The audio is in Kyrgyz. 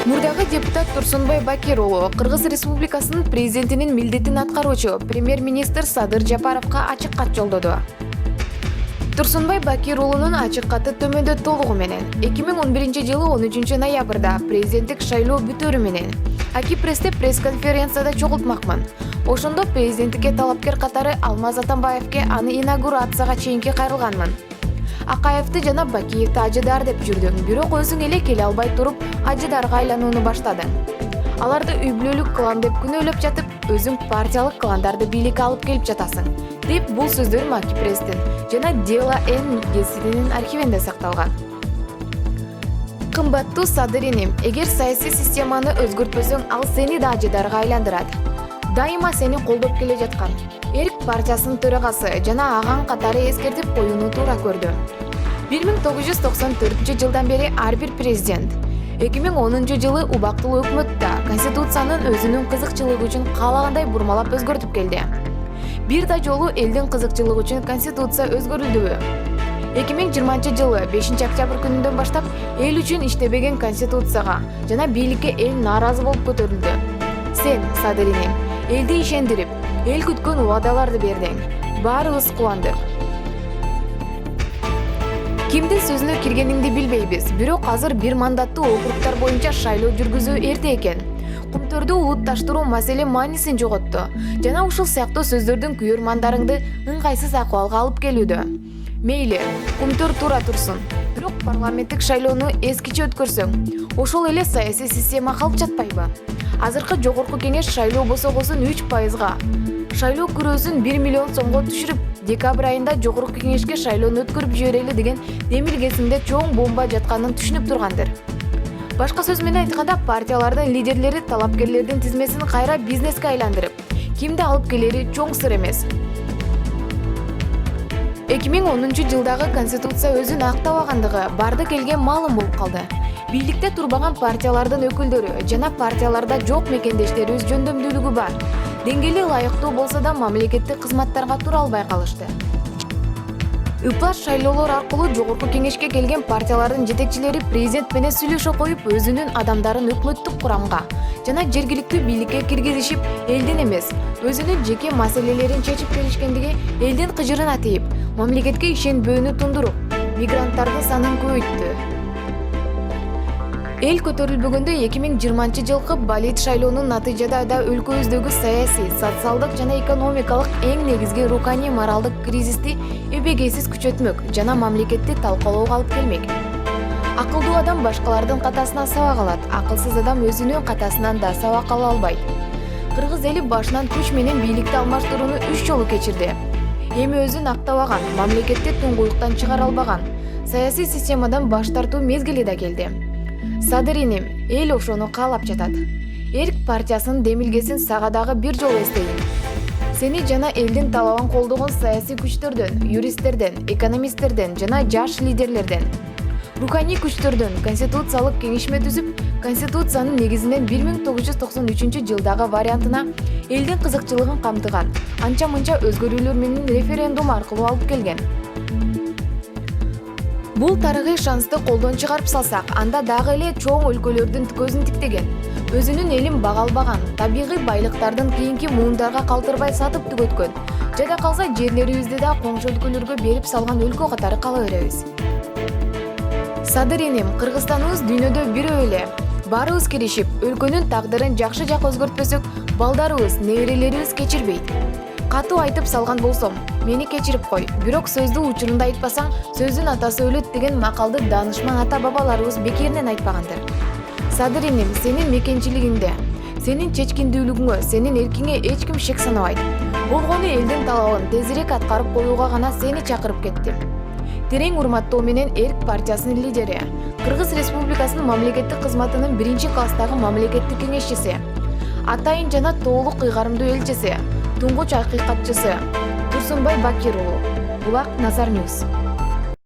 Мурдагы депутат Турсунбай Бакир Уулу Кыргыз Республикасынын президентинин милдетин аткаруучу премьер-министр Садыр Жапаровго АЧЫК КАТ жолдоду. Турсунбай Бакир Уулунун АЧЫК КАТы төмөндө толугу менен 2011-жылы 13 ноябрда президенттик шайлоо бүтөөрү менен АКИпрессте пресс-конференцияда чогултканмын. Ошондо президентикке талапкер катары Алмаз Атамбаевге анын инаугурацияга чейинки кайрылганмын. Акаевди жана Бакиевди ажыдар деп жүрдүм, бирок өзүң эле келе албай туруп ажыдарга айланууну баштадың. Аларды үй-бүлөлүк клан деп күнөөлөп жатып, өзүң партиялык кландарды бийликке алып келип жатасың, деп бул сөздөр АКИпресстин жана Дело N гезитинин архивинде сакталган. Кымбаттуу Садыр, эгер саясий системаны өзгөртпөсөң, ал сени да ажыдарга айландырат. Дайыма сени колдоп келе жаткан Эрк партиясынын төрагасы жана аган катары эскертип коюуну туура көрдү. 1994-жылдан бери ар бир президент 2010-жылы убактылуу өкмөттө конституциянын өзүнүн кызыкчылыгы үчүн каалагандай бурмалап өзгөртүп келди. Бир да жолу элдин кызыкчылыгы үчүн конституция өзгөрүлдүбү? 2020-жылы 5-октябрь күнүндөн баштап эл үчүн иштебеген конституцияга жана бийликке эл нааразы болуп көтөрүлдү. Сен, Садыр, элди ишендирип, эл күткөн убадаларды бердиң. Баарыбыз кубандык. Кимдин сөзүнө киргениңди билбейбиз, бирок азыр бир мандаттуу округтар боюнча шайлоо жүргүзүү эрте экен. Кумтөрдү улутташтыруу маселе маанисин жоготту жана ушул сыяктуу сөздөрдүн күйөрмандарыңды ыңгайсыз акыбалга алып келүүдө. Мейли, кумтөр туура турсун, бирок парламенттик шайлоону эскиче өткөрсөң, ошол эле саясий система калып жатпайбы? Азыркы жогорку кеңеш шайлоо босогосун 3%га, шайлоо күрөөсүн 1 миллион сомго түшүрүп, декабрь айында жогорку кеңешке шайлоону өткөрүп жиберели деген демилгесинде чоң бомба жатканын түшүнүп тургандыр. Башка сөз менен айтканда, партиялардын лидерлери талапкерлердин тизмесин кайра бизнеске айландырып, кимди алып келери чоң сыр эмес. 2010-жылдагы конституция өзүн актабагандыгы барды келген маалым болуп калды. Бийликте турбаган партиялардын өкүлдөрү жана партияларда жок мекендештери өз жөндөмдүүлүгү бар. Деңгээли ылайыктуу болсо да мамлекеттик кызматтарга тура албай калышты. Ыплас шайлоолор аркылуу жогорку кеңешке келген партиялардын жетекчилери президент менен сүйлөшө коюп, өзүнүн адамдарын өкмөттүк курамга жана жергиликтүү бийликке киргизишип, элдин эмес, өзүнүн жеке маселелерин чечип келишкендиги элдин кыжырына тийип, мамлекетке ишенбөөнү тундуруп, мигранттардын санын көбөйттү. Эл көтөрүлбөгөндө 2020-жылкы балет шайлоонун натыйжада да өлкөбүздөгү саясий, социалдык жана экономикалык эң негизги руханий моралдык кризисти эбегейсиз күчөтмөк жана мамлекетти талкалоого алып келмек. Акылдуу адам башкалардын катасынан сабак алат, акылсыз адам өзүнүн катасынан да сабак ала албайт. Кыргыз эли башынан күч менен бийликти алмаштырууну 3 жолу кечирди. Эми өзүн актабаган, мамлекетти туңгуюктан чыгара албаган, саясий системадан баш тартуу мезгили да келди. Садыр, эл ошону каалап жатат. Эрк партиясынын демилгесин сага дагы бир жолу эстейин. Сени жана элдин талабын колдогон саясий күчтөрдөн, юристтерден, экономисттерден жана жаш лидерлерден, руханий күчтөрдөн конституциялык кеңешме түзүп, конституциянын негизинен 1993-жылдагы вариантына элдин кызыкчылыгын камтыган, анча-мынча өзгөрүүлөр менен референдум аркылуу алып келген. Бул тарыхый шансты колдон чыгарып салсак, анда дагы эле чоң өлкөлөрдүн көзүн тиктеген, өзүнүн элин бага албаган, табигый байлыктардын кийинки муундарга калтырбай сатып түгөткөн, жада калса жерлерибизди да коңшу өлкөлөргө берип салган өлкө катары кала беребиз. Садыр, Кыргызстаныбыз дүйнөдө бирөө эле. Баарыбыз киришип, өлкөнүн тагдырын жакшы жакка өзгөртпөсөк, балдарыбыз, неберелерибиз кечирбейт. Катуу айтып салган болсом, мени кечирип кой, бирок сөздү учурунда айтпасаң, сөздүн атасы өлөт деген макалды даанышман ата-бабаларыбыз бекеринен айтпагандыр. Садыр, сенин мекенчилигиңде, сенин чечкиндүүлүгүңө, сенин эркиңе эч ким шек санабайт. Болгону элдин талабын тезирээк аткарып коюуга гана сени чакырып кеттим. Терең урматтоо менен Эрк партиясынын лидери, Кыргыз Республикасынын мамлекеттик кызматынын 1-класстагы мамлекеттик кеңешчиси, атайын жана толук ыйгарымдуу элчиси, туңгуч акыйкатчысы Турсунбай Бакир Уулу. Булак Назар Ньюс.